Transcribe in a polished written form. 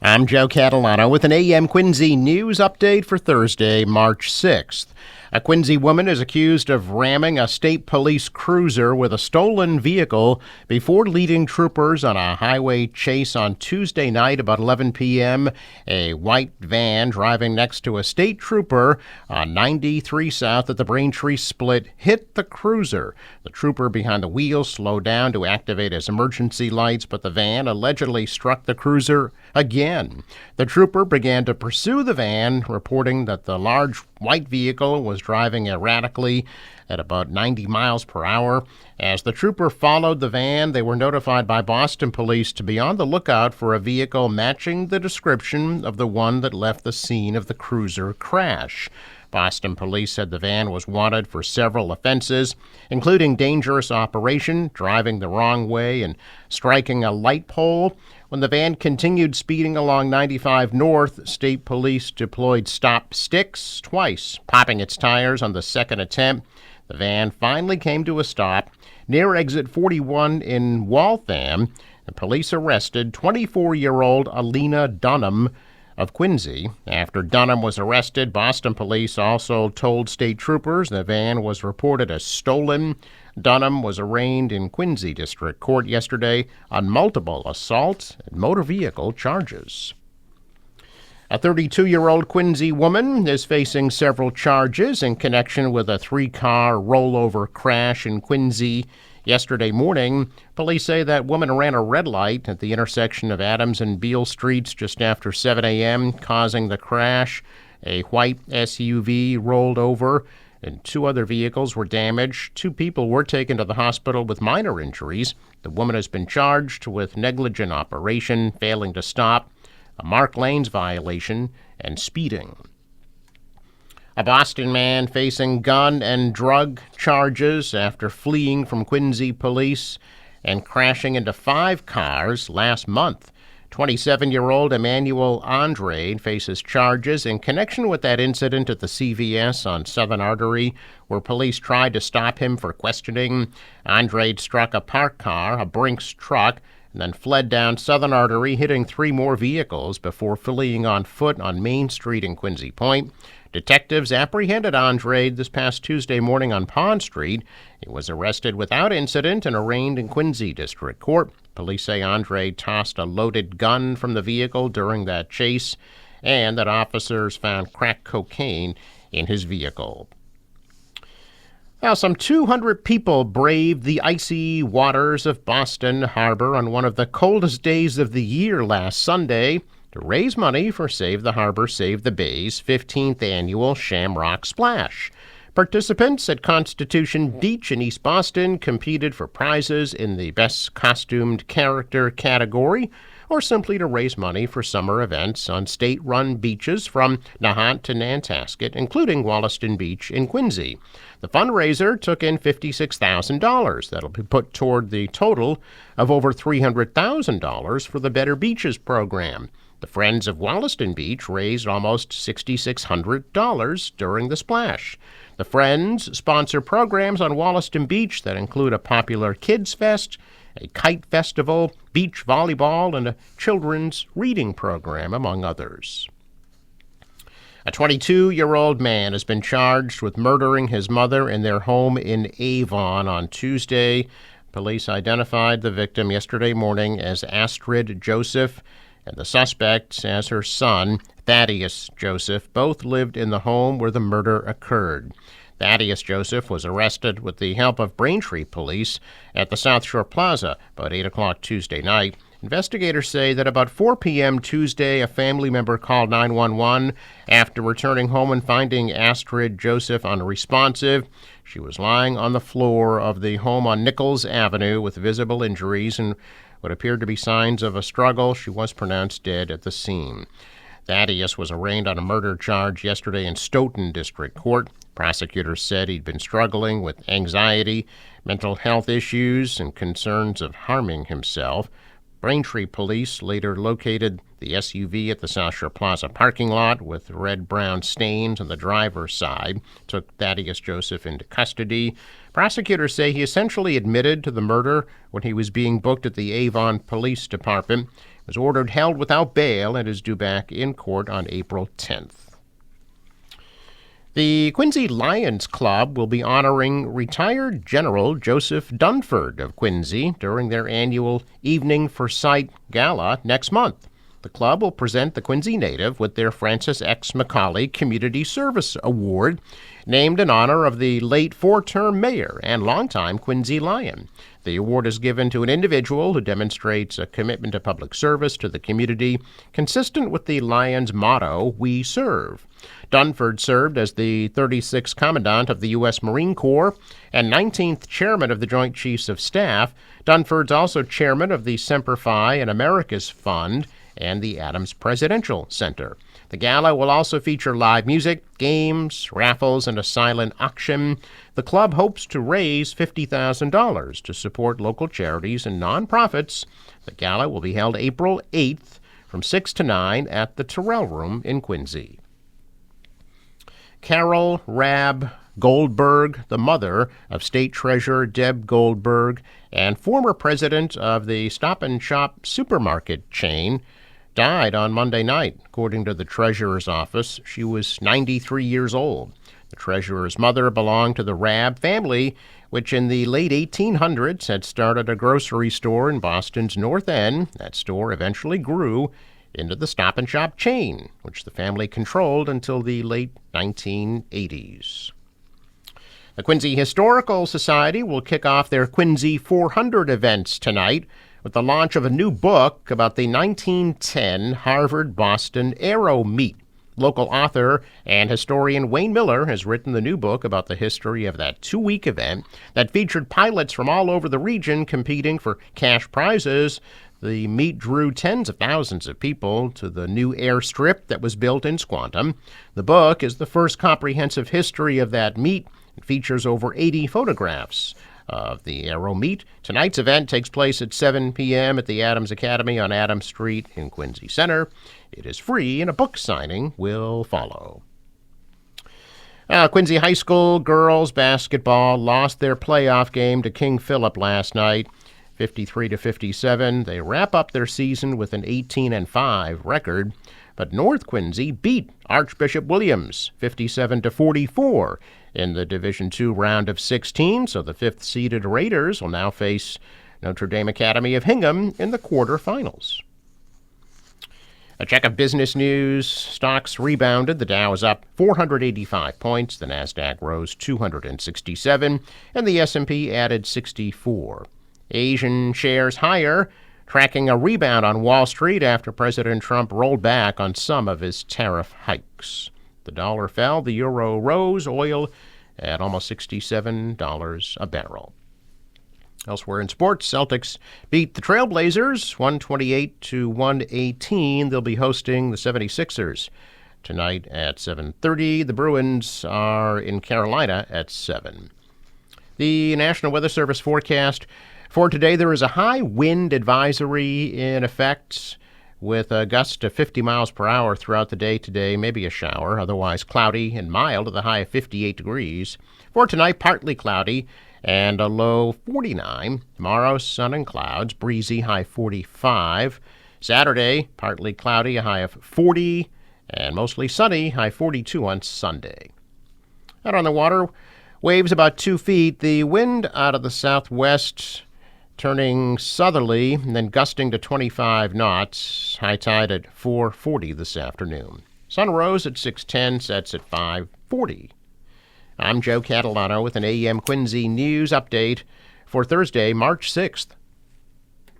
I'm Joe Catalano with an AM Quincy news update for Thursday, March 6th. A Quincy woman is accused of ramming a state police cruiser with a stolen vehicle before leading troopers on a highway chase on Tuesday night about 11 p.m. A white van driving next to a state trooper on 93 South at the Braintree Split hit the cruiser. The trooper behind the wheel slowed down to activate his emergency lights, but the van allegedly struck the cruiser again. The trooper began to pursue the van, reporting that the large white vehicle was driving erratically at about 90 miles per hour. As the trooper followed the van, they were notified by Boston police to be on the lookout for a vehicle matching the description of the one that left the scene of the cruiser crash. Boston police said the van was wanted for several offenses, including dangerous operation, driving the wrong way, and striking a light pole. When the van continued speeding along 95 North, state police deployed stop sticks twice, popping its tires on the second attempt. The van finally came to a stop near exit 41 in Waltham. The police arrested 24-year-old Alina Dunham of Quincy. After Dunham was arrested, Boston police also told state troopers the van was reported as stolen. Dunham was arraigned in Quincy District Court yesterday on multiple assault and motor vehicle charges. A 32-year-old Quincy woman is facing several charges in connection with a three-car rollover crash in Quincy yesterday morning. Police say that woman ran a red light at the intersection of Adams and Beale Streets just after 7 a.m., causing the crash. A white SUV rolled over and two other vehicles were damaged. Two people were taken to the hospital with minor injuries. The woman has been charged with negligent operation, failing to stop, a marked lanes violation, and speeding. A Boston man facing gun and drug charges after fleeing from Quincy police and crashing into 5 cars last month. 27-year-old Emmanuel Andrade faces charges in connection with that incident at the CVS on Southern Artery, where police tried to stop him for questioning. Andrade struck a parked car, a Brinks truck, and then fled down Southern Artery, hitting 3 more vehicles before fleeing on foot on Main Street in Quincy Point. Detectives apprehended Andrade this past Tuesday morning on Pond Street. He was arrested without incident and arraigned in Quincy District Court. Police say Andrade tossed a loaded gun from the vehicle during that chase and that officers found crack cocaine in his vehicle. Now, some 200 people braved the icy waters of Boston Harbor on one of the coldest days of the year last Sunday to raise money for Save the Harbor, Save the Bay's 15th annual Shamrock Splash. Participants at Constitution Beach in East Boston competed for prizes in the Best Costumed Character category, or simply to raise money for summer events on state-run beaches from Nahant to Nantasket, including Wollaston Beach in Quincy. The fundraiser took in $56,000. That'll be put toward the total of over $300,000 for the Better Beaches program. The Friends of Wollaston Beach raised almost $6,600 during the splash. The Friends sponsor programs on Wollaston Beach that include a popular kids' fest, a kite festival, beach volleyball, and a children's reading program, among others. A 22-year-old man has been charged with murdering his mother in their home in Avon on Tuesday. Police identified the victim yesterday morning as Astrid Joseph, and the suspects as her son, Thaddeus Joseph. Both lived in the home where the murder occurred. Thaddeus Joseph was arrested with the help of Braintree police at the South Shore Plaza about 8 o'clock Tuesday night. Investigators say that about 4 p.m. Tuesday, a family member called 911 after returning home and finding Astrid Joseph unresponsive. She was lying on the floor of the home on Nichols Avenue with visible injuries and what appeared to be signs of a struggle. She was pronounced dead at the scene. Thaddeus was arraigned on a murder charge yesterday in Stoughton District Court. Prosecutors said he'd been struggling with anxiety, mental health issues, and concerns of harming himself. Braintree police later located the SUV at the South Shore Plaza parking lot with red-brown stains on the driver's side, took Thaddeus Joseph into custody. Prosecutors say he essentially admitted to the murder when he was being booked at the Avon Police Department. was ordered held without bail and is due back in court on April 10th. The Quincy Lions Club will be honoring retired General Joseph Dunford of Quincy during their annual Evening for Sight Gala next month. The club will present the Quincy native with their Francis X. McCauley Community Service Award, named in honor of the late four-term mayor and longtime Quincy Lion. The award is given to an individual who demonstrates a commitment to public service to the community, consistent with the Lions' motto, "We Serve." Dunford served as the 36th Commandant of the U.S. Marine Corps and 19th Chairman of the Joint Chiefs of Staff. Dunford's also Chairman of the Semper Fi and Americas Fund and the Adams Presidential Center. The gala will also feature live music, games, raffles, and a silent auction. The club hopes to raise $50,000 to support local charities and nonprofits. The gala will be held April 8th from 6 to 9 at the Terrell Room in Quincy. Carol Rabb Goldberg, the mother of State Treasurer Deb Goldberg and former president of the Stop and Shop supermarket chain, died on Monday night, according to the Treasurer's office. She was 93 years old. The Treasurer's mother belonged to the Rabb family, which in the late 1800s had started a grocery store in Boston's North End. That store eventually grew into the Stop and Shop chain, which the family controlled until the late 1980s. The Quincy Historical Society will kick off their Quincy 400 events tonight with the launch of a new book about the 1910 Harvard-Boston Aero Meet. Local author and historian Wayne Miller has written the new book about the history of that two-week event that featured pilots from all over the region competing for cash prizes. The meet drew tens of thousands of people to the new airstrip that was built in Squantum. The book is the first comprehensive history of that meet. It features over 80 photographs of the Aero Meet. Tonight's event takes place at 7 p.m. at the Adams Academy on Adams Street in Quincy Center. It is free, and a book signing will follow. Quincy High School girls basketball lost their playoff game to King Philip last night, 53-57. They wrap up their season with an 18-5 record, but North Quincy beat Archbishop Williams 57-44 in the Division II round of 16, so the fifth-seeded Raiders will now face Notre Dame Academy of Hingham in the quarterfinals. A check of business news. Stocks rebounded. The Dow is up 485 points. The Nasdaq rose 267, and the S&P added 64. Asian shares higher, tracking a rebound on Wall Street after President Trump rolled back on some of his tariff hikes. The dollar fell, the euro rose, oil at almost $67 a barrel. Elsewhere in sports, Celtics beat the Trailblazers 128-118. They'll be hosting the 76ers tonight at 7:30. The Bruins are in Carolina at 7. The National Weather Service forecast for today: there is a high wind advisory in effect with a gust of 50 miles per hour throughout the day today, maybe a shower, otherwise cloudy and mild with a high of 58 degrees. For tonight, partly cloudy and a low 49. Tomorrow, sun and clouds, breezy, high 45. Saturday, partly cloudy, a high of 40, and mostly sunny, high 42 on Sunday. Out on the water, waves about 2 feet. The wind out of the southwest turning southerly and then gusting to 25 knots. High tide at 4:40 this afternoon. Sun rose at 6:10, sets at 5:40. I'm Joe Catalano with an AM Quincy News update for Thursday, March 6th.